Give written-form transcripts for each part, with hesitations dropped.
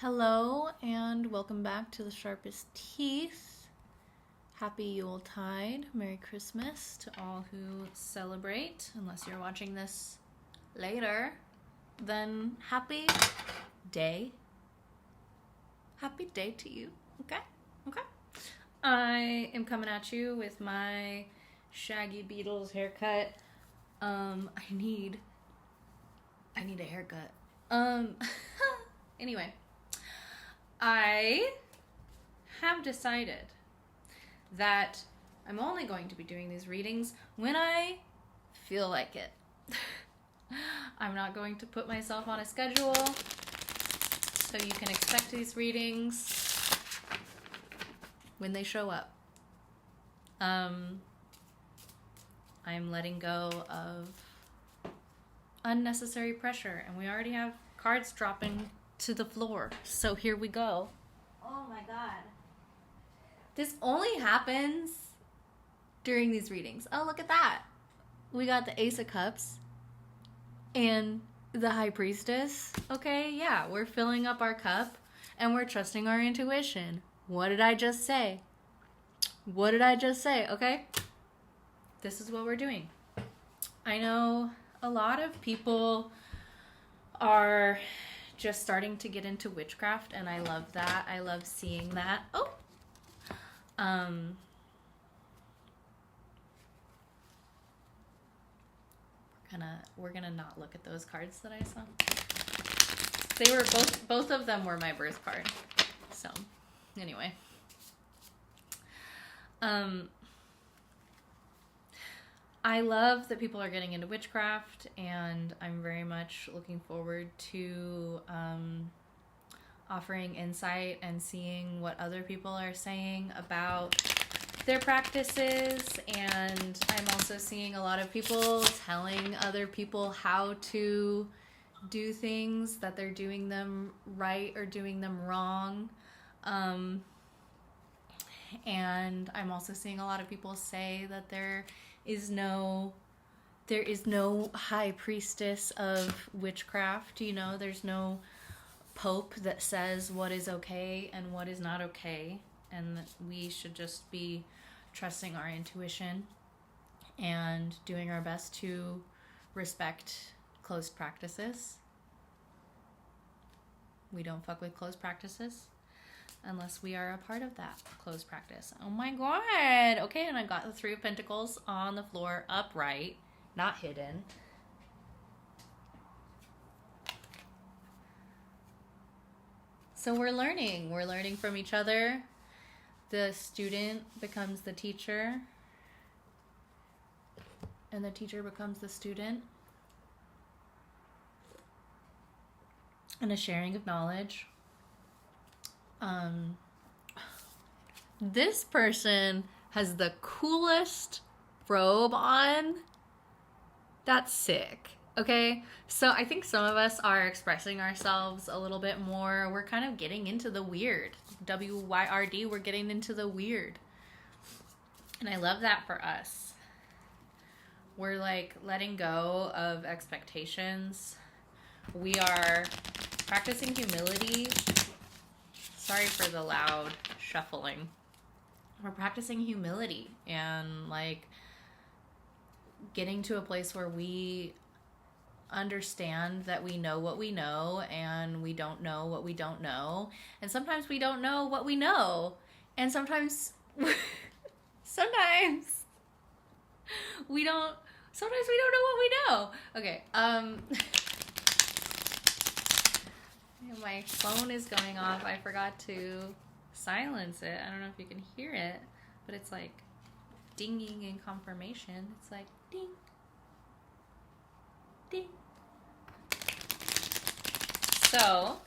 Hello and welcome back to The Sharpest Teeth. Happy Yuletide. Merry Christmas to all who celebrate. Unless you're watching this later, then happy day. Happy day to you. Okay? I am coming at you with my Shaggy Beatles haircut. I need a haircut. Anyway. I have decided that I'm only going to be doing these readings when I feel like it. I'm not going to put myself on a schedule, so you can expect these readings when they show up. I'm letting go of unnecessary pressure, and we already have cards dropping to the floor. So here we go. Oh my god. This only happens during these readings. Oh, look at that. We got the Ace of Cups and the High Priestess. Okay, yeah, we're filling up our cup and we're trusting our intuition. What did I just say? Okay? This is what we're doing. I know a lot of people are just starting to get into witchcraft, and I love that. I love seeing that. We're gonna not look at those cards that I saw. They were both of them were my birth card. So, anyway. I love that people are getting into witchcraft, and I'm very much looking forward to offering insight and seeing what other people are saying about their practices. And I'm also seeing a lot of people telling other people how to do things, that they're doing them right or doing them wrong. And I'm also seeing a lot of people say that there is no high priestess of witchcraft. You know, there's no pope that says what is okay and what is not okay, and that we should just be trusting our intuition and doing our best to respect closed practices. We don't fuck with closed practices unless we are a part of that closed practice. Oh my god. Okay, and I got the Three of Pentacles on the floor upright, not hidden. So we're learning from each other. The student becomes the teacher, and the teacher becomes the student. And a sharing of knowledge. This person has the coolest robe on. That's sick. Okay, so I think some of us are expressing ourselves a little bit more. We're kind of getting into the weird. WYRD, we're getting into the weird. And I love that for us. We're like letting go of expectations. We are practicing humility. Sorry for the loud shuffling. We're practicing humility and like getting to a place where we understand that we know what we know and we don't know what we don't know. And sometimes we don't know what we know. And sometimes we don't know what we know. Okay, my phone is going off. I forgot to silence it. I don't know if you can hear it, but it's like dinging in confirmation. It's like ding, ding. So,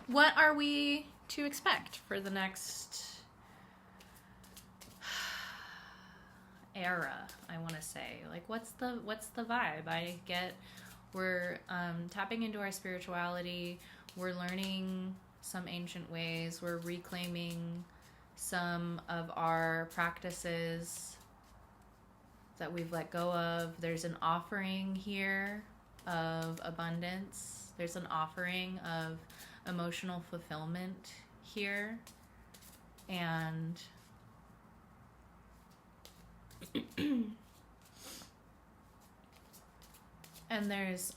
what are we to expect for the next era? I want to say, like, what's the vibe? We're tapping into our spirituality. We're learning some ancient ways. We're reclaiming some of our practices that we've let go of. There's an offering here of abundance. There's an offering of emotional fulfillment here. And and there's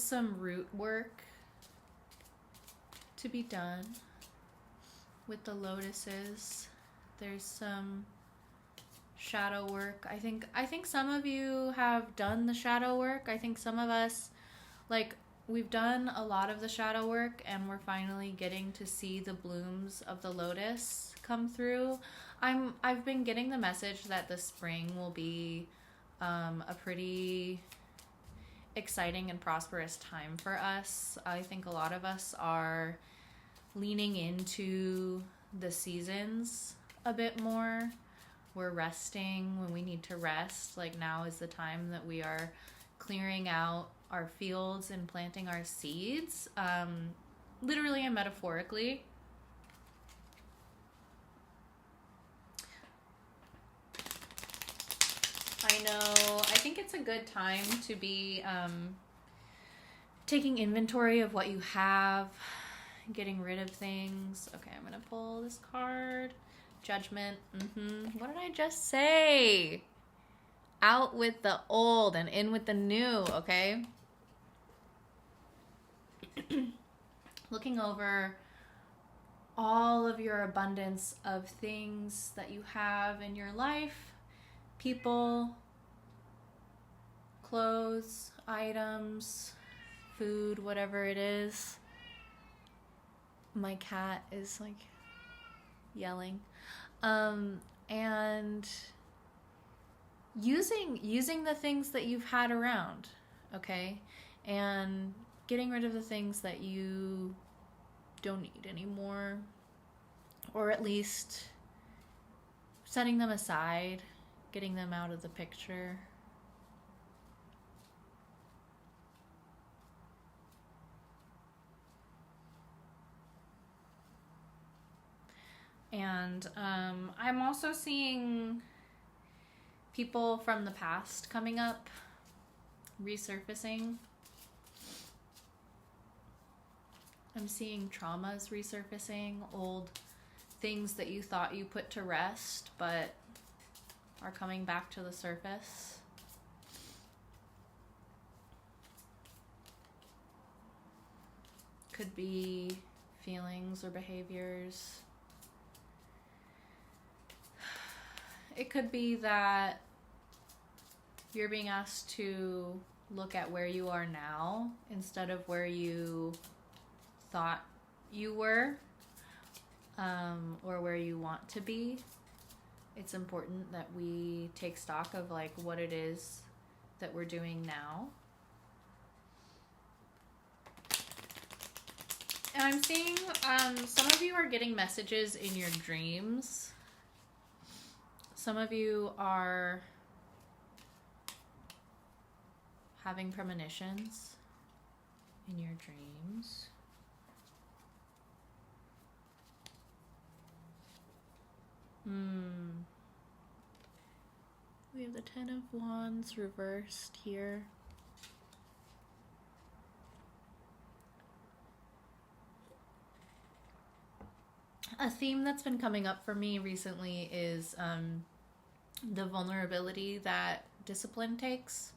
some root work to be done with the lotuses. There's some shadow work. I think some of you have done the shadow work. I think some of us, like, we've done a lot of the shadow work and we're finally getting to see the blooms of the lotus come through. I've been getting the message that the spring will be a pretty exciting and prosperous time for us. I think a lot of us are leaning into the seasons a bit more. We're resting when we need to rest. Like, now is the time that we are clearing out our fields and planting our seeds, literally and metaphorically. I know, I think it's a good time to be taking inventory of what you have, getting rid of things. Okay, I'm gonna pull this card. Judgment. What did I just say? Out with the old and in with the new, okay? Looking over all of your abundance of things that you have in your life, people, clothes, items, food, whatever it is. My cat is like yelling. And using the things that you've had around, okay? And getting rid of the things that you don't need anymore, or at least setting them aside, getting them out of the picture. And I'm also seeing people from the past coming up, resurfacing. I'm seeing traumas resurfacing, old things that you thought you put to rest but are coming back to the surface. Could be feelings or behaviors. It could be that you're being asked to look at where you are now instead of where you thought you were, or where you want to be. It's important that we take stock of like what it is that we're doing now. And I'm seeing some of you are getting messages in your dreams. Some of you are having premonitions in your dreams. We have the Ten of Wands reversed here. A theme that's been coming up for me recently is the vulnerability that discipline takes.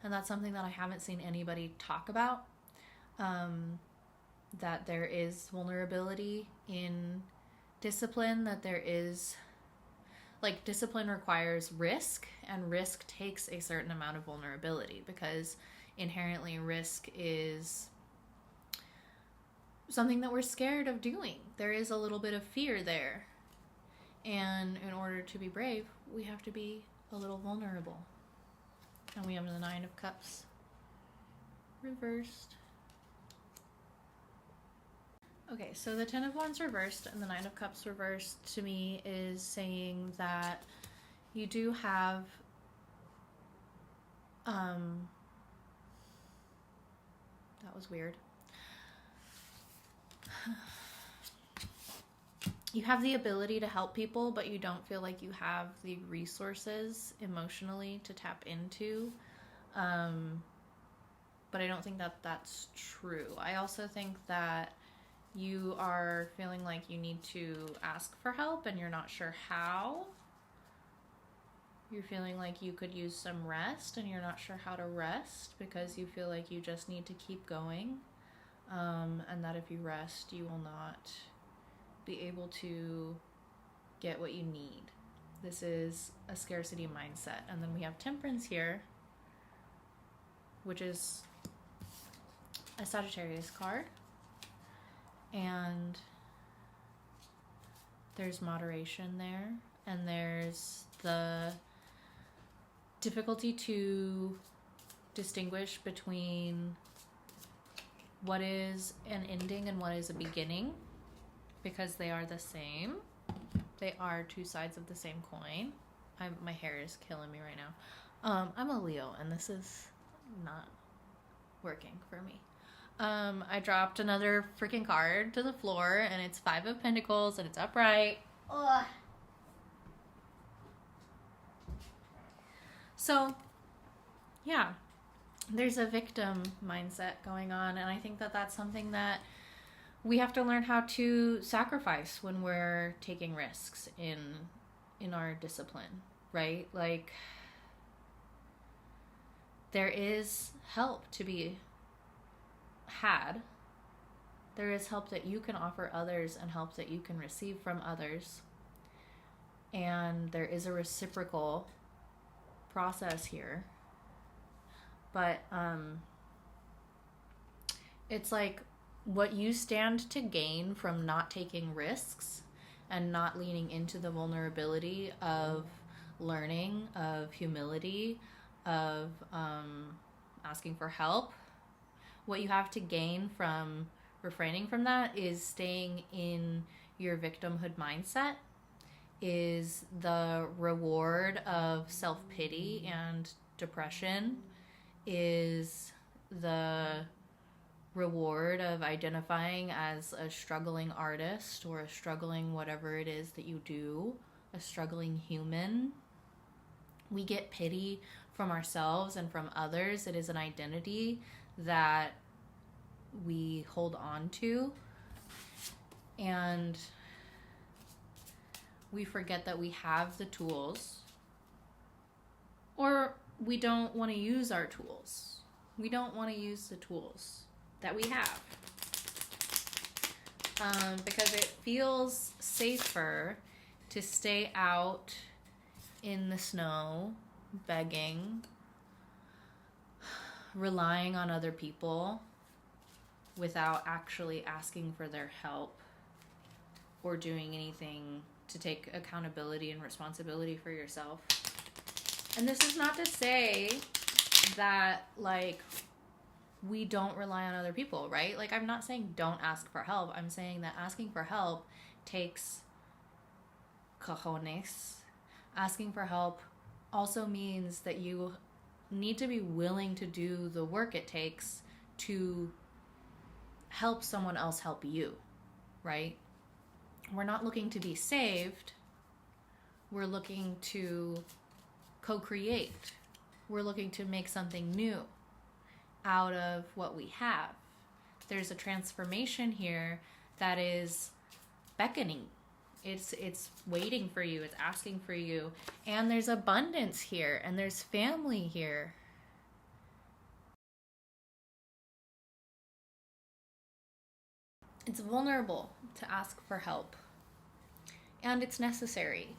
And that's something that I haven't seen anybody talk about. That there is vulnerability in discipline, that there is, like, discipline requires risk, and risk takes a certain amount of vulnerability because inherently risk is something that we're scared of doing. There is a little bit of fear there. And in order to be brave, we have to be a little vulnerable. And we have the Nine of Cups reversed. Okay, so the Ten of Wands reversed and the Nine of Cups reversed to me is saying that you do have that was weird. You have the ability to help people, but you don't feel like you have the resources emotionally to tap into. But but I don't think that that's true. I also think that you are feeling like you need to ask for help and you're not sure how. You're feeling like you could use some rest and you're not sure how to rest because you feel like you just need to keep going. And that if you rest, you will not be able to get what you need. This is a scarcity mindset. And then we have temperance here, which is a Sagittarius card. And there's moderation there. And there's the difficulty to distinguish between what is an ending and what is a beginning, because they are the same. They are two sides of the same coin. My hair is killing me right now. I'm a Leo, and this is not working for me. I dropped another freaking card to the floor, and it's 5 of Pentacles, and it's upright. Ugh. So, yeah, there's a victim mindset going on, and I think that that's something that we have to learn how to sacrifice when we're taking risks in our discipline, right? Like, there is help to be had. There is help that you can offer others and help that you can receive from others. And there is a reciprocal process here. But it's like what you stand to gain from not taking risks and not leaning into the vulnerability of learning, of humility, of asking for help. What you have to gain from refraining from that is staying in your victimhood mindset, is the reward of self-pity and depression, is the reward of identifying as a struggling artist or a struggling whatever it is that you do, a struggling human. We get pity from ourselves and from others. It is an identity that we hold on to, and we forget that we have the tools, or we don't want to use our tools. We don't want to use the tools that we have because it feels safer to stay out in the snow, begging, relying on other people without actually asking for their help or doing anything to take accountability and responsibility for yourself. And this is not to say that, like, we don't rely on other people, right? Like, I'm not saying don't ask for help. I'm saying that asking for help takes cojones. Asking for help also means that you need to be willing to do the work it takes to help someone else help you, right? We're not looking to be saved. We're looking to co-create. We're looking to make something new out of what we have. There's a transformation here that is beckoning. It's waiting for you. It's asking for you. And there's abundance here, and there's family here. It's vulnerable to ask for help, and it's necessary,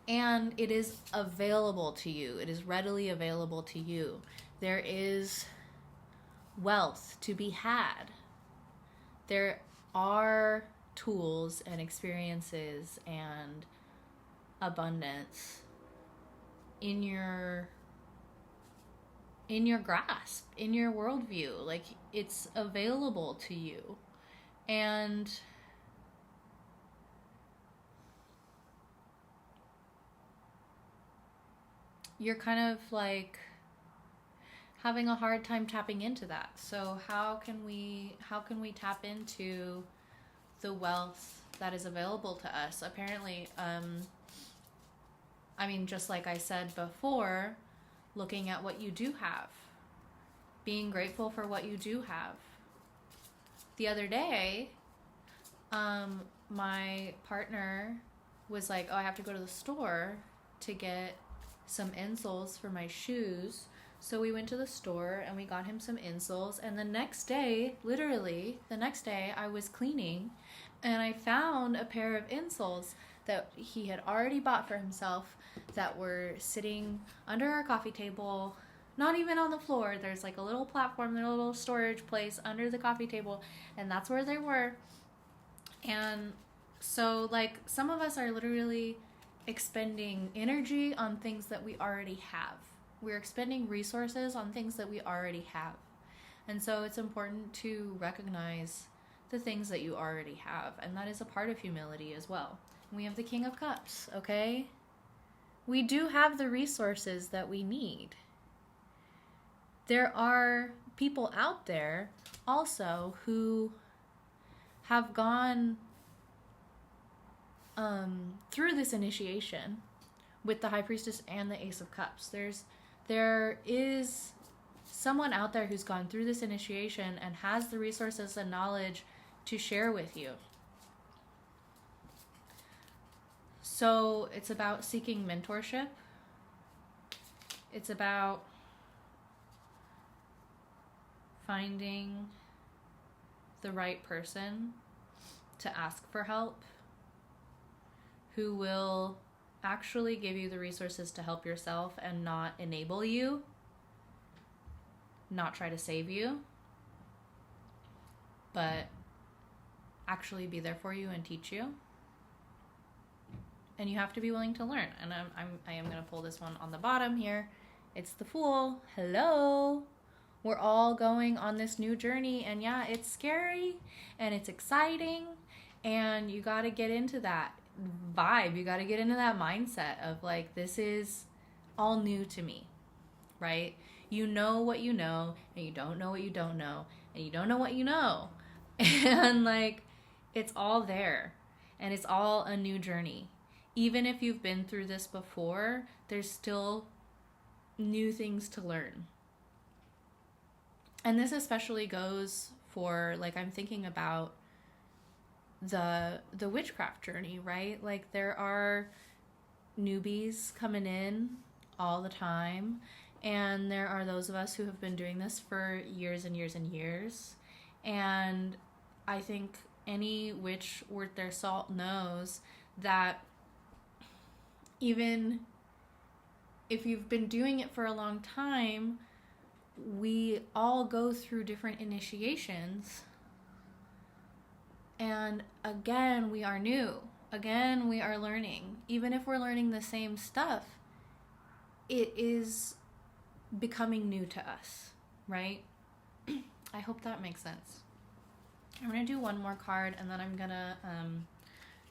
and it is available to you. It is readily available to you. There is wealth to be had. There are tools and experiences and abundance in your grasp, in your worldview. Like, it's available to you. And you're kind of like having a hard time tapping into that. So how can we tap into the wealth that is available to us? Apparently, I mean, just like I said before, looking at what you do have. being grateful for what you do have. The other day, my partner was like, oh, I have to go to the store to get some insoles for my shoes. So we went to the store and we got him some insoles. And the next day, literally the next day, I was cleaning and I found a pair of insoles that he had already bought for himself that were sitting under our coffee table, not even on the floor. There's like a little platform, a little storage place under the coffee table, and that's where they were. And so, like, some of us are literally expending energy on things that we already have. We're expending resources on things that we already have. And so it's important to recognize the things that you already have. And that is a part of humility as well. We have the King of Cups, okay? We do have the resources that we need. There are people out there also who have gone through this initiation with the High Priestess and the Ace of Cups. There is someone out there who's gone through this initiation and has the resources and knowledge to share with you. So it's about seeking mentorship. It's about finding the right person to ask for help, who will actually give you the resources to help yourself and not enable you, not try to save you, but actually be there for you and teach you. And you have to be willing to learn. And I am going to pull this one on the bottom here. It's the Fool. Hello. We're all going on this new journey. And yeah, it's scary and it's exciting. And you got to get into that vibe. You got to get into that mindset of like, this is all new to me, right? You know what you know, and you don't know what you don't know, and you don't know what you know. And like, it's all there. And it's all a new journey. Even if you've been through this before, there's still new things to learn. And this especially goes for, like, I'm thinking about the witchcraft journey, right? Like, there are newbies coming in all the time, and there are those of us who have been doing this for years and years and years. And I think any witch worth their salt knows that even if you've been doing it for a long time, we all go through different initiations. And again, we are new. Again, we are learning. Even if we're learning the same stuff, it is becoming new to us, right? I hope that makes sense. I'm going to do one more card, and then I'm going to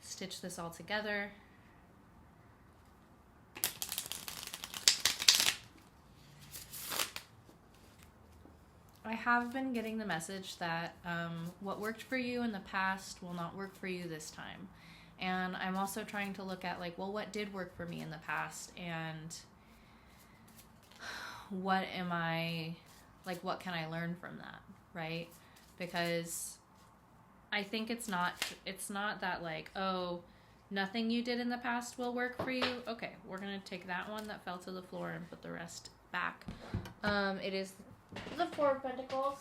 stitch this all together. I have been getting the message that what worked for you in the past will not work for you this time. And I'm also trying to look at, like, well, what did work for me in the past, and what am I, like, what can I learn from that, right? Because I think it's not that, like, oh, nothing you did in the past will work for you. Okay, we're going to take that one that fell to the floor and put the rest back. It is the Four of Pentacles.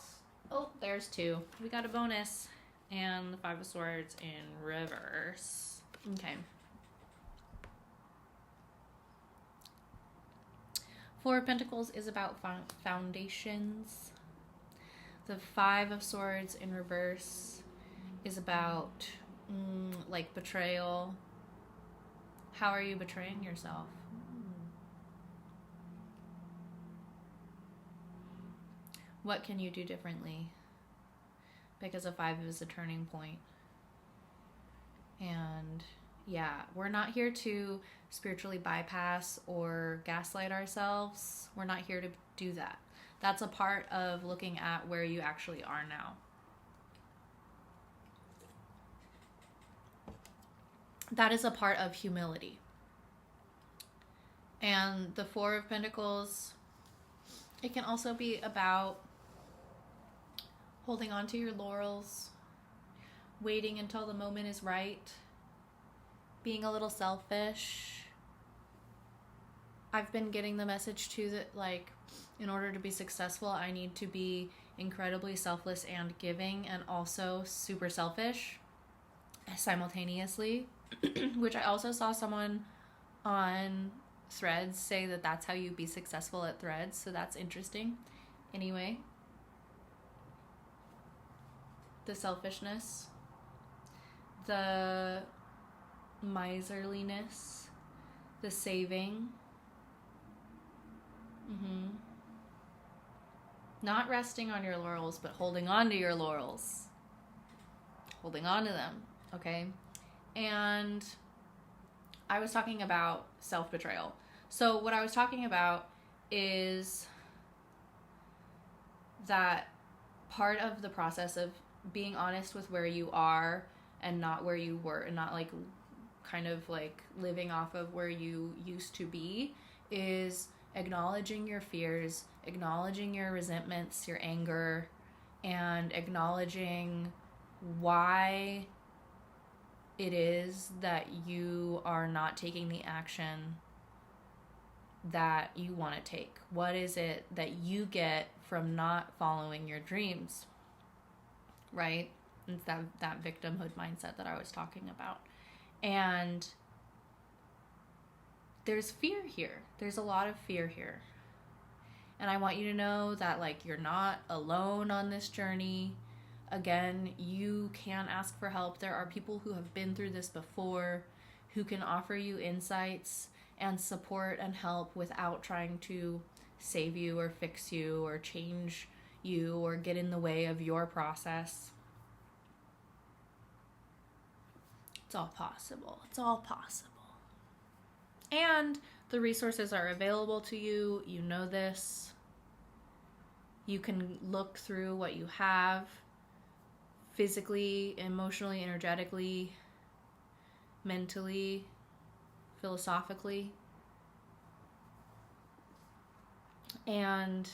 Oh, there's two. We got a bonus. And the Five of Swords in reverse. Okay. Four of Pentacles is about foundations. The Five of Swords in reverse is about, like, betrayal. How are you betraying yourself? What can you do differently? Because a 5 is a turning point. And yeah, we're not here to spiritually bypass or gaslight ourselves. We're not here to do that. That's a part of looking at where you actually are now. That is a part of humility. And the Four of Pentacles, it can also be about holding on to your laurels, waiting until the moment is right, being a little selfish. I've been getting the message too that, like, in order to be successful, I need to be incredibly selfless and giving, and also super selfish simultaneously, which I also saw someone on Threads say that that's how you be successful at Threads, so that's interesting. Anyway, the selfishness, the miserliness, the saving, not resting on your laurels, but holding on to your laurels, holding on to them, okay? And I was talking about self-betrayal. So what I was talking about is that part of the process of being honest with where you are and not where you were, and not like kind of like living off of where you used to be, is acknowledging your fears, acknowledging your resentments, your anger, and acknowledging why it is that you are not taking the action that you want to take. What is it that you get from not following your dreams, right? It's that victimhood mindset that I was talking about. And there's fear here. There's a lot of fear here. And I want you to know that, like, you're not alone on this journey. Again, you can ask for help. There are people who have been through this before who can offer you insights and support and help without trying to save you or fix you or change you or get in the way of your process. It's all possible. It's all possible. And the resources are available to you. You know this. You can look through what you have physically, emotionally, energetically, mentally, philosophically. And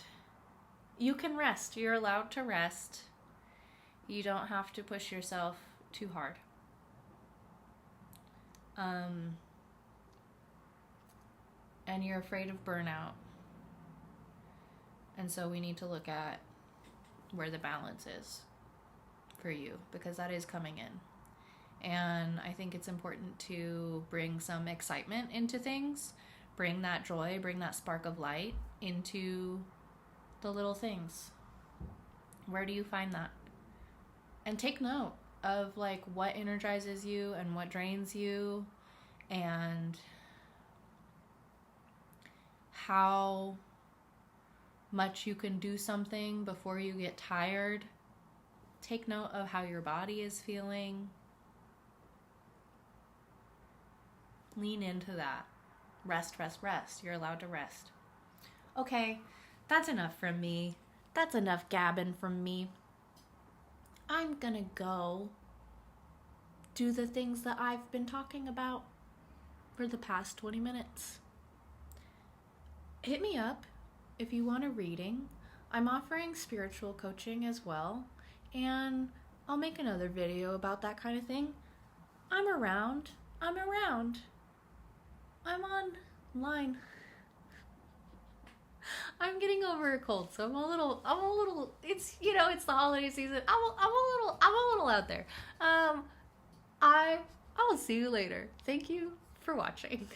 you can rest. You're allowed to rest. You don't have to push yourself too hard. And you're afraid of burnout. And so we need to look at where the balance is for you, because that is coming in. And I think it's important to bring some excitement into things, bring that joy, bring that spark of light into the little things. Where do you find that? And take note of like what energizes you and what drains you, and how much you can do something before you get tired. Take note of how your body is feeling. Lean into that. Rest, rest, rest. You're allowed to rest. Okay, that's enough from me. That's enough gabbing from me. I'm gonna go do the things that I've been talking about for the past 20 minutes. Hit me up if you want a reading. I'm offering spiritual coaching as well, and I'll make another video about that kind of thing. I'm around. I'm online. I'm getting over a cold, so I'm a little, it's, it's the holiday season. I'm a little out there. I will see you later. Thank you for watching.